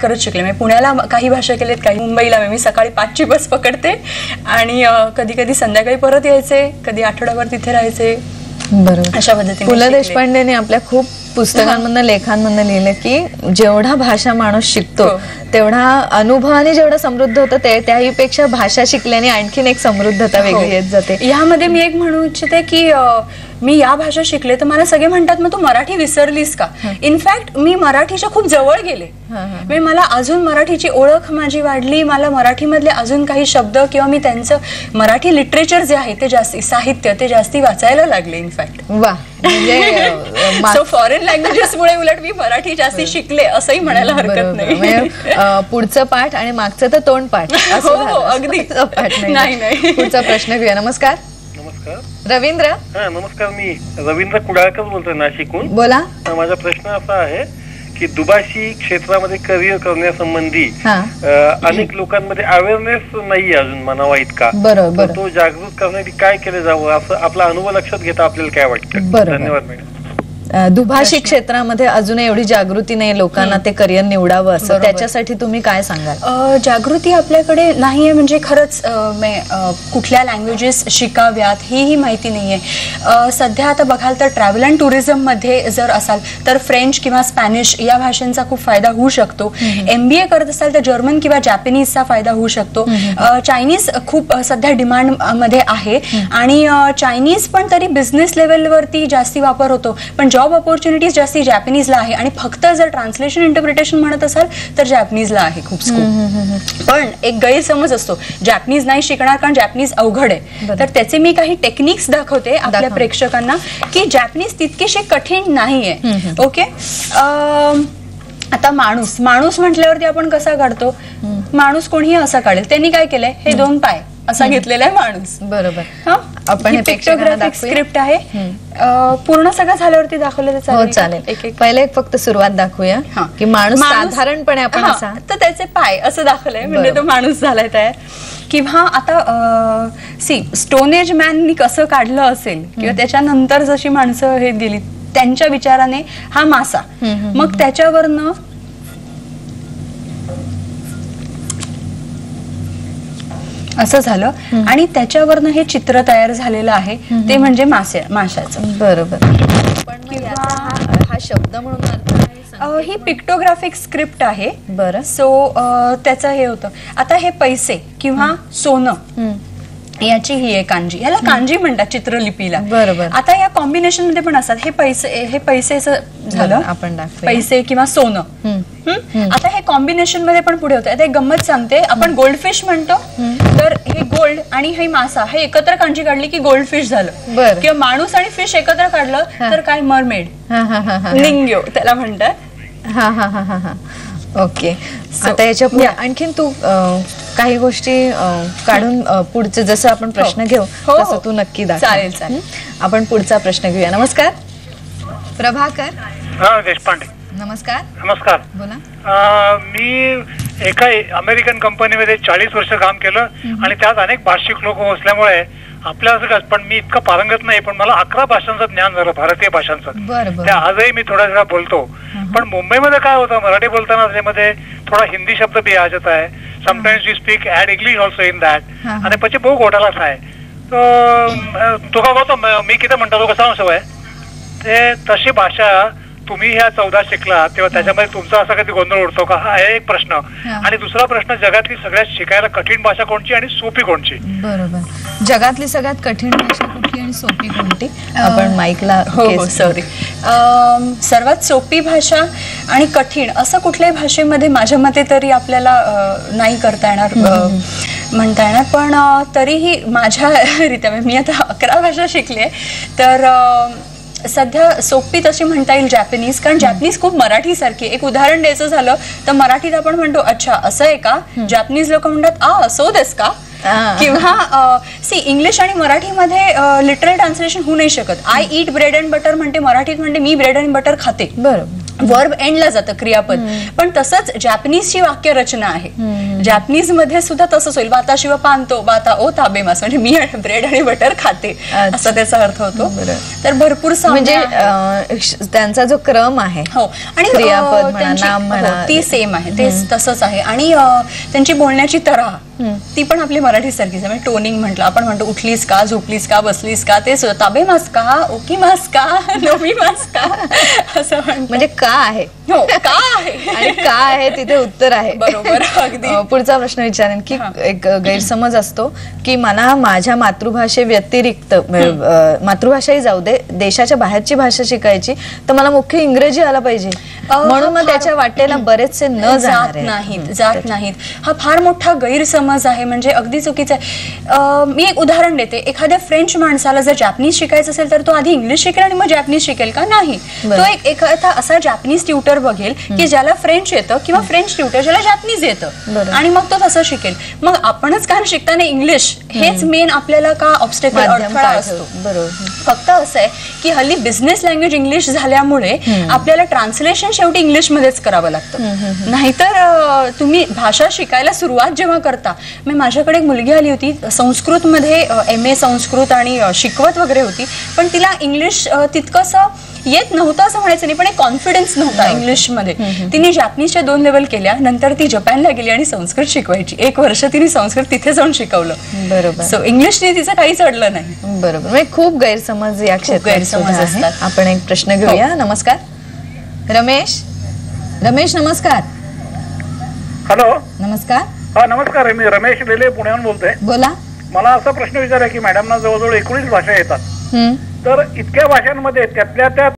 करत शिकले. म्हणजे पुण्याला काही भाषा केलेत, काही मुंबईला. मी सकाळी 5ची बस पकडते आणि कधी कधी संध्याकाळी परत यायचे, कधी आठवड्याभर तिथे राहायचे. बरोबर. अशा पद्धतीने पु ल देशपांडेने आपल्या खूप पुस्तकांमधनं लेखांमधनं लिहिलं की जेवढा भाषा माणूस शिकतो तेवढा अनुभवाने जेवढा समृद्ध होतं त्याहीपेक्षा भाषा शिकल्याने आणखीन एक समृद्धता वेगळी येत जाते. यामध्ये मी एक म्हणू इच्छिते की मी या भाषा शिकले तर मला सगळे म्हणतात मग तू मराठी विसरलीस का. इनफॅक्ट मी मराठीच्या खूप जवळ गेले. म्हणजे मला अजून मराठीची ओळख माझी वाढली. मला मराठीमधले अजून काही शब्द किंवा मी त्यांचं मराठी लिटरेचर जे आहे ते जास्ती, साहित्य ते जास्ती वाचायला लागले. इनफॅक्ट वा, म्हणजे सो फॉरेन लँग्वेजेसमुळे उलट मी मराठी जास्ती शिकले असंही म्हणायला हरकत नाही. पुढचं पाठ आणि मागचं तर तोंड पाठ. अगदी पाठ नाही. पुढचा प्रश्न घेऊया. नमस्कार. रवींद्र. नमस्कार, मी रवींद्र कुडाळकर बोलतोय नाशिकहून. बोला. माझा प्रश्न असा आहे की दुभाषी क्षेत्रामध्ये करिअर करण्यासंबंधी अनेक लोकांमध्ये अवेअरनेस नाही अजून म्हणावा इतका. बरोबर. तो जागृत करण्यासाठी काय केलं जावं असं आपला अनुभव लक्षात घेता आपल्याला काय वाटतं? धन्यवाद मॅडम. दुभाषी क्षेत्रामध्ये अजूनही एवढी जागृती नाही लोकांना ते करिअर निवडावं असं, त्याच्यासाठी तुम्ही काय सांगाल? जागृती आपल्याकडे नाहीये. म्हणजे खरंच कुठल्या लँग्वेजेस शिकाव्यात ही माहिती नाहीये. सध्या आता बघाल तर ट्रॅव्हल अँड टुरिझम मध्ये जर असाल तर फ्रेंच किंवा स्पॅनिश या भाषांचा खूप फायदा होऊ शकतो. MBA करत असाल तर जर्मन किंवा जॅपनीजचा फायदा होऊ शकतो. चायनीज खूप सध्या डिमांड मध्ये आहे आणि चायनीज पण तरी बिझनेस लेवलवरती जास्ती वापर होतो, पण जॉब ऑपॉर्च्युनिटीज जास्ती जॅपनीजला आहे. आणि फक्त जर ट्रान्सलेशन इंटरप्रिटेशन म्हणत असाल तर जॅपनीजला आहे खूप स्कोप. पण एक गैरसमज असतो जॅपनीज नाही शिकणार कारण जॅपनीज अवघड आहे. तर त्याचे मी काही टेक्निक्स दाखवते आपल्या प्रेक्षकांना की जॅपनीज तितकीशी कठीण नाहीये. ओके. आता माणूस म्हटल्यावरती आपण कसा काढतो? माणूस कोणीही असा काढेल. त्यांनी काय केलंय? हे 2 पाय असा घेतलेला आहे माणूस. बरोबर. आपण पिक्टोग्राफिक स्क्रिप्ट आहे. पूर्ण सगळं झाल्यावरती दाखवलं तर चालेल. पहिले फक्त सुरुवात दाखवूया की माणूस साधारणपणे आपण असा, तर त्याचे पाय असं दाखवलंय म्हणजे तो माणूस झालाय तयार. किंवा आता स्टोन एज मॅननी कसं काढलं असेल किंवा त्याच्यानंतर जशी माणसं हे गेली त्यांच्या विचाराने हा मासा, मग त्याच्यावरनं असं झालं आणि त्याच्यावरनं हे चित्र तयार झालेलं आहे ते म्हणजे माशाचं. बरोबर. पण हा शब्द म्हणून ही पिक्टोग्राफिक स्क्रिप्ट आहे. बरं. सो त्याचं हे होतं. आता हे पैसे किंवा सोनं याची ही आहे कांजी. याला कांजी म्हणतात चित्रलिपीला. बरोबर. आता या कॉम्बिनेशन मध्ये पण असतात. हे पैसेचं झालं आपण पैसे किंवा सोनं. आता हे कॉम्बिनेशन मध्ये पण पुढे होतं. आता एक गंमत सांगते. आपण गोल्डफिश म्हणतो तर हे गोल्ड आणि हे मासा हे एकत्र कांजी काढली की गोल्डफिश झालं. किंवा माणूस आणि फिश एकत्र काढलं तर काय मरमेड, निंग्यो त्याला म्हणतात. ओके. आता याच्या पुढे आणखीन तू काही गोष्टी काढून पुढचे जसं आपण प्रश्न घेऊ तसं तू नक्की दाखव. चालेल. आपण पुढचा प्रश्न घेऊया. नमस्कार. प्रभाकर. देशपांडे. नमस्कार. नमस्कार. बोला. मी एका अमेरिकन कंपनीमध्ये 40 वर्ष काम केलं आणि त्यात अनेक भाषिक लोक असल्यामुळे आपल्या असं पण मी इतकं पारंगत नाही, पण मला 11 भाषांचं ज्ञान झालं, भारतीय भाषांचं. त्या आजही मी थोडा थोडा बोलतो. पण मुंबईमध्ये काय होतं, मराठी बोलताना त्यामध्ये थोडा हिंदी शब्द भी आ जाता है. Sometimes we speak and English also in that. आणि પછી બહુ ગોટાળા થાય તો का होतं मी किती म्हणतो तो कसा सवय ते तशी भाषा तुम्ही ह्या 14 शिकला तेव्हा त्याच्यामध्ये तुमचा असा कधी गोंधळ उडतो का, हा एक प्रश्न. आणि दुसरा प्रश्न, जगातली सगळ्यात शिकायला कठीण भाषा कोणची आणि सोपी कोणची? बरोबर. जगातली सगळ्यात कठीण भाषा कुठली आणि सोपी कोणती? आपण माईकला. हो सॉरी. सर्वात सोपी भाषा आणि कठीण असं कुठल्याही भाषेमध्ये माझ्या मते तरी आपल्याला नाही करता येणार, म्हणता येणार. पण तरीही माझ्या रीत्या मी आता 11 भाषा शिकले तर सध्या सोपी तशी म्हणता येईल जॅपनीज. कारण जॅपनीज खूप मराठी सारखी. एक उदाहरण द्यायचं झालं तर मराठीत आपण म्हणतो अच्छा असं आहे का, जॅपनीज लोक म्हणतात सो देस का. किंवा इंग्लिश आणि मराठीमध्ये लिटरल ट्रान्सलेशन होऊ नाही शकत. I eat bread and butter म्हणते मराठीत म्हणते मी ब्रेड अँड बटर खाते. बरोबर. वर्ब एंडला जातं क्रियापद. पण तसंच जॅपनीजची वाक्य रचना आहे. जॅपनीज मध्ये सुद्धा तसंच होईल, बाता शिव पानतो बाता ओ ताबेमास, म्हणजे मी ब्रेड आणि बटर खाते असा त्याचा अर्थ होतो. तर भरपूर म्हणजे त्यांचा जो क्रम आहे हो आणि ती सेम आहे, ते तसंच आहे. आणि त्यांची बोलण्याची तऱ्हा ती पण आपली मराठी सारखीच आहे. टोनिंग म्हटलं आपण म्हणतो उठलीस का, झोपलीस का, बसलीस का, ते ताबे मास का, ओकी मास का, नवी मास का, असं म्हणजे का आहे, हो का आहे आणि का आहे तिथे उत्तर आहे. बरोबर. अगदी पुढचा प्रश्न विचारेन की एक गैरसमज असतो की मला माझ्या मातृभाषे व्यतिरिक्त मातृभाषाही जाऊ दे, देशाच्या बाहेरची भाषा शिकायची तर मला मुख्य इंग्रजी आला पाहिजे, म्हणून मग त्याच्या वाटेला बरेचसे न जात नाहीत. हा फार मोठा गैरसमज आहे, म्हणजे अगदी चुकीचा आहे. मी एक उदाहरण देते. एखाद्या फ्रेंच माणसाला जर जॅपनीज शिकायचं असेल तर तो आधी इंग्लिश शिकेल आणि मग जॅपनीज शिकेल का? नाही. तो एखादा असा जॅपनीज ट्युटर बघेल की ज्याला फ्रेंच येतं, किंवा फ्रेंच ट्युटर ज्याला जॅपनीज येतं, आणि मग तो तसं शिकेल. मग आपणच काम शिकताना इंग्लिश हेच मेन आपल्याला का ऑब्स्टेकल, अडथळा असतो. बरोबर. फक्त असं आहे की हल्ली बिझनेस लँग्वेज इंग्लिश झाल्यामुळे आपल्याला ट्रान्सलेशन शेवटी इंग्लिश मध्येच करावं लागतं. नाहीतर तुम्ही भाषा शिकायला सुरुवात जेव्हा करता, मी माझ्याकडे एक मुलगी आली होती संस्कृत मध्ये MA संस्कृत आणि शिकवत वगैरे होती, पण तिला इंग्लिश तितकंसं येत नव्हतं असं म्हणायचं नाही, पण एक कॉन्फिडन्स नव्हता इंग्लिश मध्ये. तिने जॅपनीजच्या 2 लेवल केल्या, नंतर ती जपानला गेली आणि संस्कृत शिकवायची. 1 वर्ष तिने संस्कृत तिथे जाऊन शिकवलं. बरोबर. सो इंग्लिशने तिचं काहीच अडलं नाही. बरोबर. म्हणजे खूप गैरसमज या क्षेत्रात असतात. आपण एक प्रश्न घेऊया. नमस्कार रमेश. रमेश नमस्कार. हॅलो. नमस्कार. हा नमस्कार, मी रमेश लेले पुण्याहून बोलतोय. बोला. मला असा प्रश्न विचारायचा की मॅडमना जवळजवळ 19 भाषा येतात, तर इतक्या भाषांमध्ये त्यातल्या त्यात